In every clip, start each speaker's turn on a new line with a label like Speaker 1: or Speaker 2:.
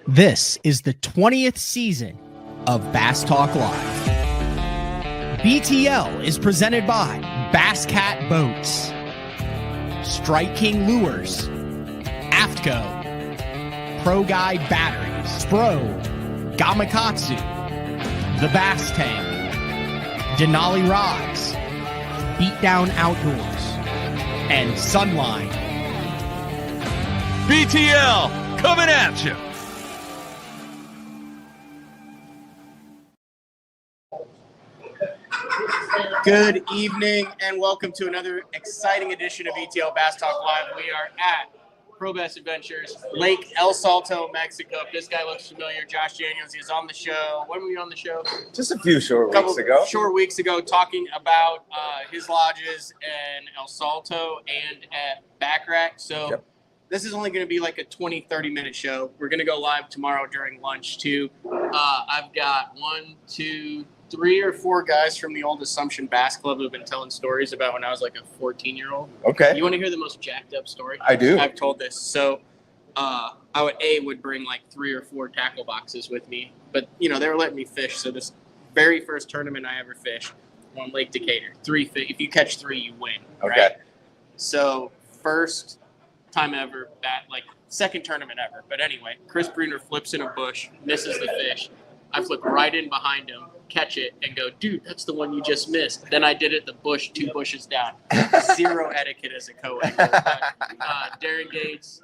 Speaker 1: This is the 20th season of Bass Talk Live. BTL is presented by Bass Cat Boats, Strike King Lures, AFTCO, Pro Guide Batteries, Spro, Gamakatsu, The Bass Tank, Denali Rods, Beatdown Outdoors, and Sunline.
Speaker 2: BTL coming at you.
Speaker 3: Good evening and welcome to another exciting edition of ETL Bass Talk Live. We are at Pro Bass Adventures, Lake El Salto, Mexico. If this guy looks familiar, Josh Daniels. He's on the show. When were you on the show?
Speaker 4: Just a few short weeks ago,
Speaker 3: talking about his lodges in El Salto and at Backrack. So This is only going to be like a 20-30 minute show. We're going to go live tomorrow during lunch too. I've got 3 or 4 guys from the old Assumption Bass Club who've been telling stories about when I was like a 14-year-old.
Speaker 4: Okay.
Speaker 3: You want to hear the most jacked up story?
Speaker 4: I do.
Speaker 3: I've told this. So I would bring like 3 or 4 tackle boxes with me. But, you know, they were letting me fish. So this very first tournament I ever fished on Lake Decatur. If you catch 3, you win.
Speaker 4: Okay.
Speaker 3: Right? So first time ever, second tournament ever. But anyway, Chris Bruner flips in a bush, misses the fish. I flip right in behind him, catch it, and go, dude, that's the one you just missed. Then I did it the bush, 2 bushes down. Zero etiquette as a co-angler. Darren Gates,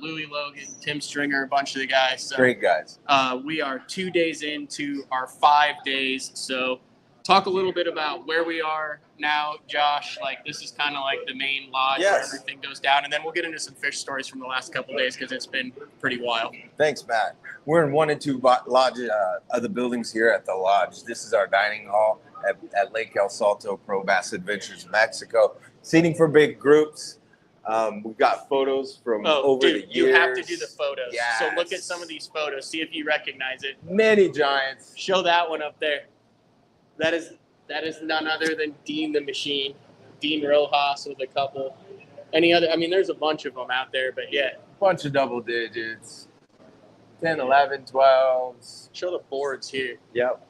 Speaker 3: Louie Logan, Tim Stringer, a bunch of the guys. So,
Speaker 4: great guys.
Speaker 3: We are 2 days into our 5 days. So talk a little bit about where we are now, Josh. Like, this is kind of like the main lodge where everything goes down. And then we'll get into some fish stories from the last couple of days because it's been pretty wild.
Speaker 4: Thanks, Matt. We're in 1 and 2 lodges of the buildings here at the lodge. This is our dining hall at Lake El Salto, Pro Bass Adventures, Mexico. Seating for big groups. We've got photos from over the years.
Speaker 3: You have to do the photos.
Speaker 4: Yes.
Speaker 3: So look at some of these photos. See if you recognize it.
Speaker 4: Many giants.
Speaker 3: Show that one up there. That is none other than Dean the Machine. Dean Rojas with a couple. Any other? I mean, there's a bunch of them out there, but yeah.
Speaker 4: Bunch of double digits. 10, 11, 12s.
Speaker 3: Show the boards here.
Speaker 4: Yep.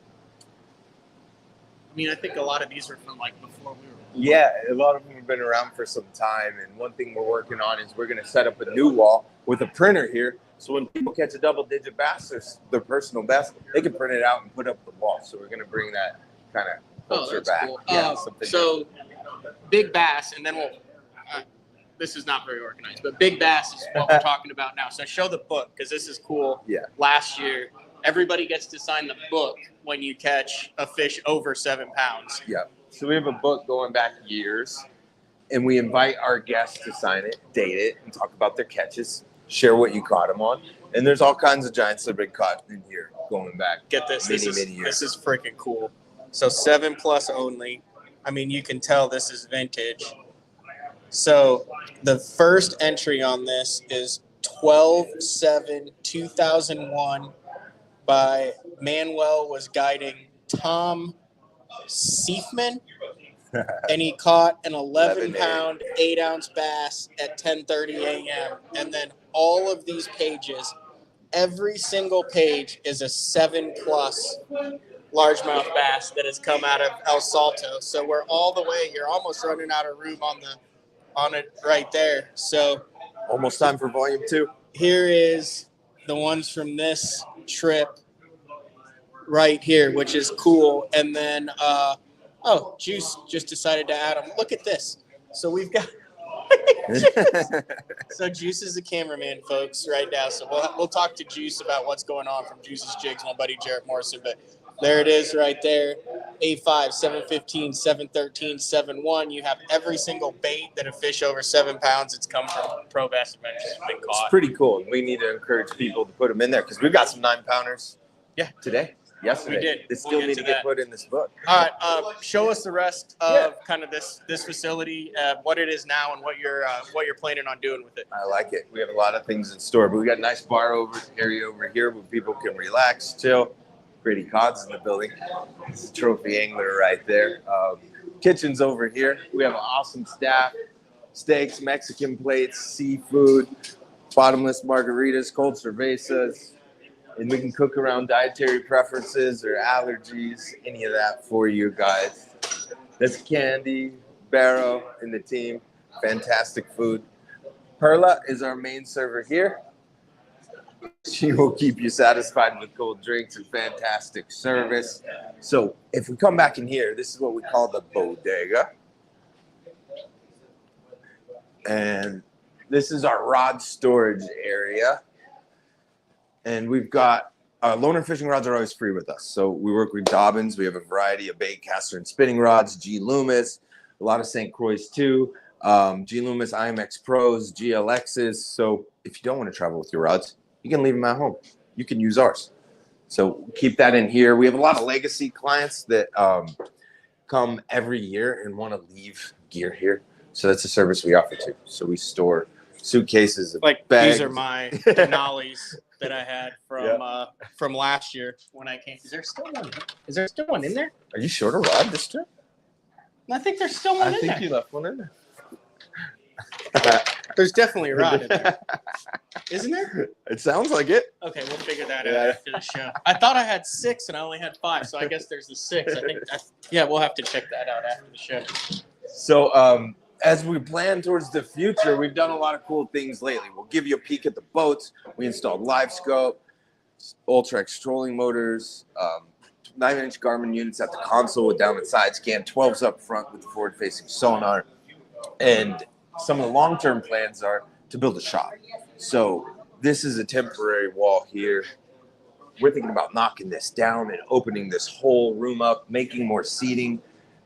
Speaker 3: I mean, I think a lot of these were from like before we were.
Speaker 4: Yeah, a lot of them have been around for some time. And one thing we're working on is we're going to set up a new wall with a printer here. So when people catch a double-digit bass, their personal best, they can print it out and put up the wall. So we're going to bring that kind of culture back.
Speaker 3: Cool.
Speaker 4: Yeah,
Speaker 3: so big bass, and then we'll. This is not very organized, but big bass is what we're talking about now. So show the book because this is cool.
Speaker 4: Yeah.
Speaker 3: Last year, everybody gets to sign the book when you catch a fish over 7 pounds.
Speaker 4: Yeah. So we have a book going back years, and we invite our guests to sign it, date it, and talk about their catches, share what you caught them on. And there's all kinds of giants that have been caught in here going back.
Speaker 3: Get this.
Speaker 4: Many years.
Speaker 3: This is freaking cool. So 7+ only. I mean, you can tell this is vintage. So the first entry on this is 12/7/2001 by Manuel was guiding Tom Seifman, and he caught an 11-pound, 8-ounce bass at 10:30 a.m. And then all of these pages, every single page is a 7+ largemouth bass that has come out of El Salto. So we're all the way. You're almost running out of room on it right there. So
Speaker 4: Almost time for volume 2.
Speaker 3: here is the ones from this trip right here, which is cool. And then, Juice just decided to add them. Look at this. So we've got. So Juice is the cameraman, folks, right now. So we'll talk to Juice about what's going on from Juice's Jigs, my buddy Jarrett Morrison. But there it is right there. 8.5, 7.15, 7.13, 7.1. You have every single bait that a fish over 7 pounds. It's come from Pro Bass Adventures has been caught.
Speaker 4: It's pretty cool. We need to encourage people to put them in there because we've got some 9-pounders.
Speaker 3: Yeah.
Speaker 4: Yesterday.
Speaker 3: We did.
Speaker 4: They still need to get put in this book.
Speaker 3: All right. Show us the rest of kind of this facility, what it is now, and what you're planning on doing with it.
Speaker 4: I like it. We have a lot of things in store, but we got a nice bar area over here where people can relax, chill. Grady Codd's in the building. It's a trophy angler right there. Kitchen's over here. We have an awesome staff. Steaks, Mexican plates, seafood, bottomless margaritas, cold cervezas. And we can cook around dietary preferences or allergies, any of that for you guys. That's Candy, Barrow, and the team. Fantastic food. Perla is our main server here. She will keep you satisfied with cold drinks and fantastic service. So if we come back in here, this is what we call the bodega. And this is our rod storage area. And we've got loaner fishing rods are always free with us. So we work with Dobbins. We have a variety of bait, caster, and spinning rods. G. Loomis, a lot of St. Croix too. G. Loomis, IMX Pros, GLXs. So if you don't want to travel with your rods, you can leave them at home. You can use ours. So keep that in here. We have a lot of legacy clients that come every year and want to leave gear here. So that's a service we offer too. So we store suitcases of
Speaker 3: Like
Speaker 4: bags.
Speaker 3: these are my Denali's that I had from last year when I came. Is there still one? Is there still one in there?
Speaker 4: Are you short a rod this trip?
Speaker 3: I think there's still one in there.
Speaker 4: I think you left one in there.
Speaker 3: There's definitely a rod in there. Isn't there?
Speaker 4: It sounds like it.
Speaker 3: Okay, we'll figure that out after the show. I thought I had 6 and I only had 5, so I guess there's the 6. I think we'll have to check that out after the show. So as we plan towards the future, we've done a lot of cool things lately. We'll give you a peek at the boats. We installed live scope, Ultrex trolling motors, 9-inch Garmin units at the console with down and side scan, 12s up front with the forward-facing sonar. And some of the long-term plans are to build a shop. So this is a temporary wall here. We're thinking about knocking this down and opening this whole room up, making more seating,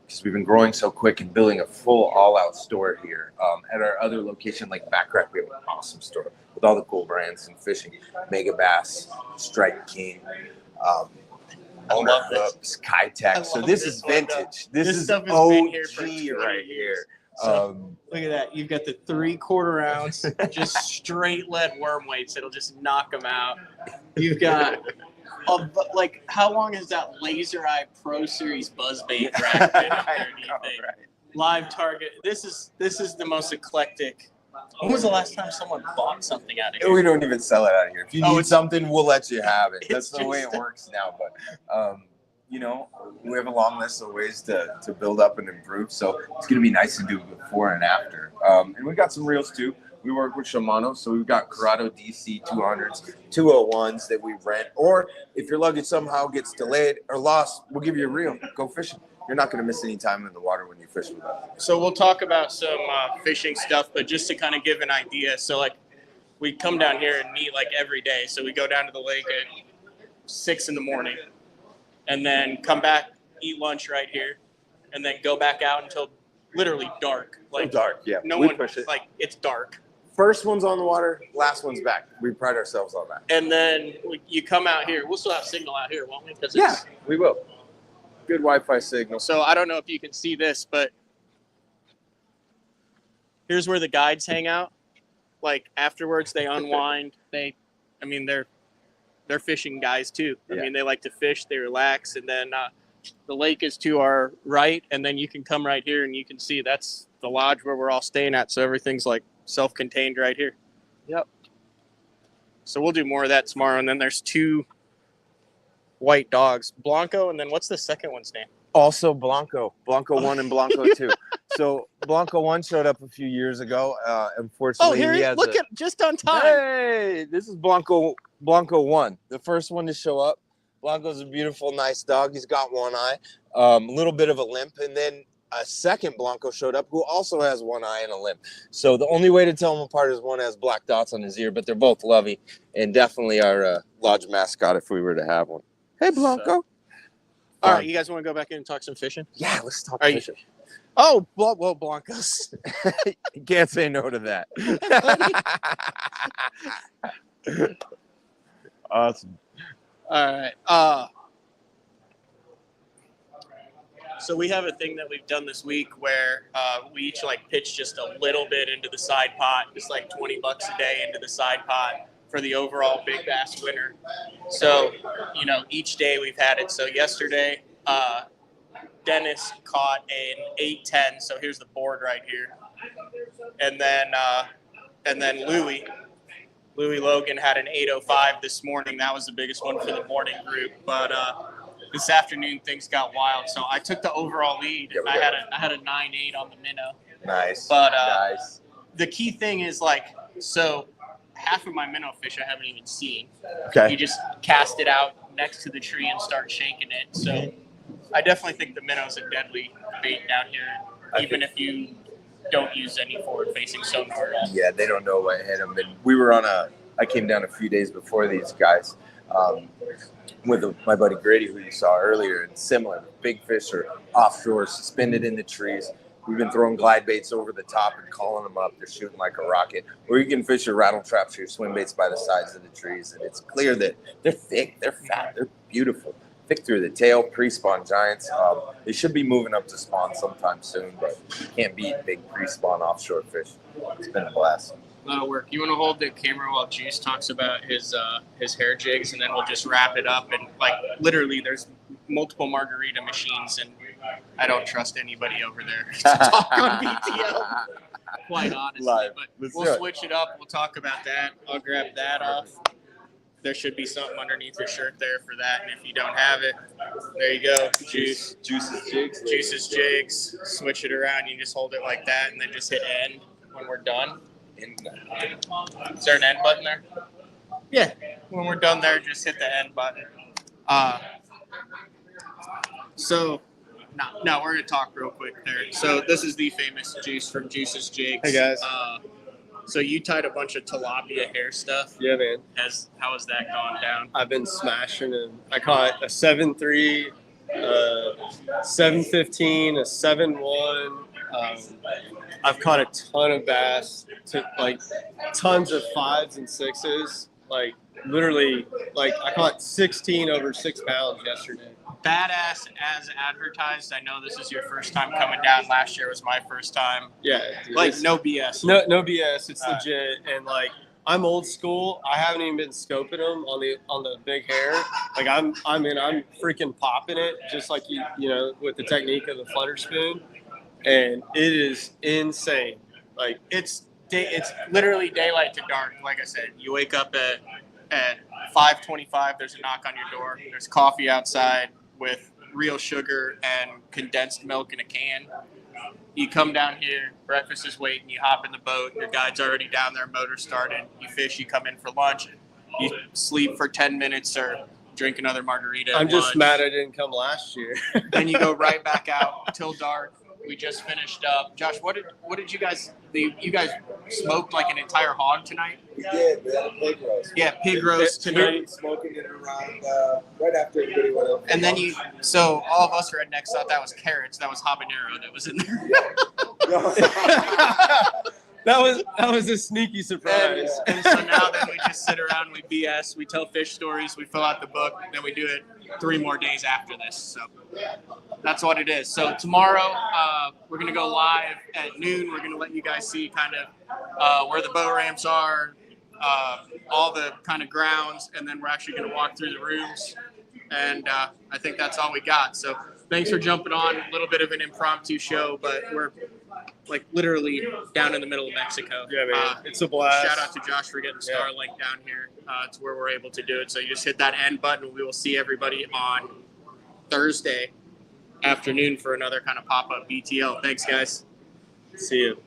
Speaker 3: because we've been growing so quick and building a full all-out store here. At our other location, like Backrack, we have an awesome store with all the cool brands in fishing. Mega Bass, Strike King, Owner Hooks, Kitech. So this is vintage. This is stuff has
Speaker 4: OG
Speaker 3: been here for 20
Speaker 4: right
Speaker 3: years.
Speaker 4: here.
Speaker 3: So, look at that. You've got the 3/4 ounce, just straight lead worm weights. It'll just knock them out. You've got, like, how long has that Laser Eye Pro Series buzzbait rack been up there? Do you think?
Speaker 4: Right.
Speaker 3: Live target. This is the most eclectic. When was the last time someone bought something out of here?
Speaker 4: We don't even sell it out of here. If you need something, we'll let you have it. That's the way it
Speaker 3: just-
Speaker 4: works now. But you know, we have a long list of ways to build up and improve. So it's going to be nice to do before and after. And we got some reels too. We work with Shimano, so we've got Corrado DC 200s, 201s that we rent. Or if your luggage somehow gets delayed or lost, we'll give you a reel. Go fishing. You're not going to miss any time in the water when you fish with us.
Speaker 3: So we'll talk about some fishing stuff, but just to kind of give an idea. So, like, we come down here and meet, like, every day. So we go down to the lake at 6 in the morning. And then come back, eat lunch right here, and then go back out until literally dark. Like
Speaker 4: Dark, yeah.
Speaker 3: No
Speaker 4: We
Speaker 3: one
Speaker 4: push it.
Speaker 3: like it's dark.
Speaker 4: First one's on the water, last one's back. We pride ourselves on that.
Speaker 3: And then you come out here. We'll still have signal out here, won't we?
Speaker 4: Yeah, we will. Good Wi-Fi signal.
Speaker 3: So I don't know if you can see this, but here's where the guides hang out. Like afterwards, they unwind. They're fishing guys too. I mean, they like to fish, they relax, and then the lake is to our right, and then you can come right here and you can see that's the lodge where we're all staying at. So everything's like self-contained right here.
Speaker 4: Yep.
Speaker 3: So we'll do more of that tomorrow. And then there's 2 white dogs, Blanco, and then what's the second one's name?
Speaker 4: Also Blanco 1 and Blanco 2. So Blanco 1 showed up a few years ago. Unfortunately,
Speaker 3: Look at just on time.
Speaker 4: Hey, this is Blanco 1, the first one to show up. Blanco's a beautiful, nice dog. He's got one eye, a little bit of a limp, and then a second Blanco showed up who also has one eye and a limp. So the only way to tell them apart is one has black dots on his ear, but they're both lovey and definitely our lodge mascot if we were to have one. Hey, Blanco.
Speaker 3: All right, you guys want to go back in and talk some fishing?
Speaker 4: Yeah, let's talk
Speaker 3: Are
Speaker 4: fishing.
Speaker 3: Well, Blancos.
Speaker 4: You can't say no to that. Awesome.
Speaker 3: All right. So we have a thing that we've done this week where we each pitch just a little bit into the side pot, just like $20 a day into the side pot for the overall big bass winner. So, each day we've had it. So yesterday, Dennis caught an 810. So here's the board right here. And then Louie Louis Logan had an 8:05 this morning. That was the biggest one for the morning group. But this afternoon things got wild. So I took the overall lead.
Speaker 4: Yeah,
Speaker 3: I had a 9.8 on the minnow.
Speaker 4: Nice.
Speaker 3: But
Speaker 4: nice.
Speaker 3: The key thing is so half of my minnow fish I haven't even seen.
Speaker 4: Okay.
Speaker 3: You just cast it out next to the tree and start shaking it. So I definitely think the minnow's a deadly bait down here, even if you don't use any forward-facing sonar at all.
Speaker 4: Yeah, they don't know what hit them. And we were I came down a few days before these guys with my buddy Grady, who you saw earlier, and similar. Big fish are offshore, suspended in the trees. We've been throwing glide baits over the top and calling them up. They're shooting like a rocket. Or you can fish your rattle traps or your swim baits by the sides of the trees. And it's clear that they're thick, they're fat, they're beautiful. Thick through the tail, pre-spawn giants. They should be moving up to spawn sometime soon, but you can't beat big pre-spawn offshore fish. It's been a blast.
Speaker 3: That'll work. You want to hold the camera while Juice talks about his hair jigs, and then we'll just wrap it up. And literally, there's multiple margarita machines, and I don't trust anybody over there to talk on BTL. Quite honestly,
Speaker 4: Live.
Speaker 3: But we'll switch it up. We'll talk about that. I'll grab that off. There should be something underneath your shirt there for that, and if you don't have it, there you go. Juice's jigs. Juice's jigs. Switch it around. You just hold it like that, and then just hit end when we're done. Is there an end button there? Yeah. When we're done there, just hit the end button. So, no, we're gonna talk real quick there. So this is the famous Juice from Juice's Jigs.
Speaker 5: Hey guys.
Speaker 3: So you tied a bunch of tilapia hair stuff.
Speaker 5: Yeah, man.
Speaker 3: How has that gone down?
Speaker 5: I've been smashing them. I caught a 7.3, 7.15, a 7.1. I've caught a ton of bass, tons of 5s and 6s. Literally, I caught 16 over 6 pounds yesterday.
Speaker 3: Badass as advertised. I know this is your first time coming down. Last year was my first time.
Speaker 5: Yeah. Dude,
Speaker 3: no BS.
Speaker 5: No BS. It's legit. And I'm old school. I haven't even been scoping them on the big hair. I'm freaking popping it just like you with the technique of the flutter spoon, and it is insane.
Speaker 3: It's literally daylight to dark. Like I said, you wake up at 5:25. There's a knock on your door. There's coffee outside with real sugar and condensed milk in a can. You come down here, breakfast is waiting, you hop in the boat, your guide's already down there, motor started, you fish, you come in for lunch, you sleep for 10 minutes or drink another margarita.
Speaker 5: I'm just mad I didn't come last year.
Speaker 3: Then you go right back out till dark. We just finished up. Josh, what did you guys do? You guys smoked an entire hog tonight?
Speaker 4: We did. We had a pig roast.
Speaker 3: Yeah, pig roast tonight.
Speaker 4: Smoking it around right after everybody went up.
Speaker 3: And then so all of us rednecks thought that was carrots. That was habanero that was in there.
Speaker 5: That was a sneaky surprise.
Speaker 3: And so now then we just sit around, we BS, we tell fish stories, we fill out the book, then we do it 3 more days after this. So that's what it is. So tomorrow we're going to go live at noon. We're going to let you guys see kind of where the bow ramps are, all the kind of grounds, and then we're actually going to walk through the rooms. And I think that's all we got. So thanks for jumping on. A little bit of an impromptu show, but we're literally down in the middle of Mexico.
Speaker 5: Yeah, man. It's a blast.
Speaker 3: Shout out to Josh for getting Starlink down here. It's where we're able to do it. So you just hit that end button. We will see everybody on Thursday afternoon for another kind of pop-up BTL. Thanks, guys.
Speaker 5: See you.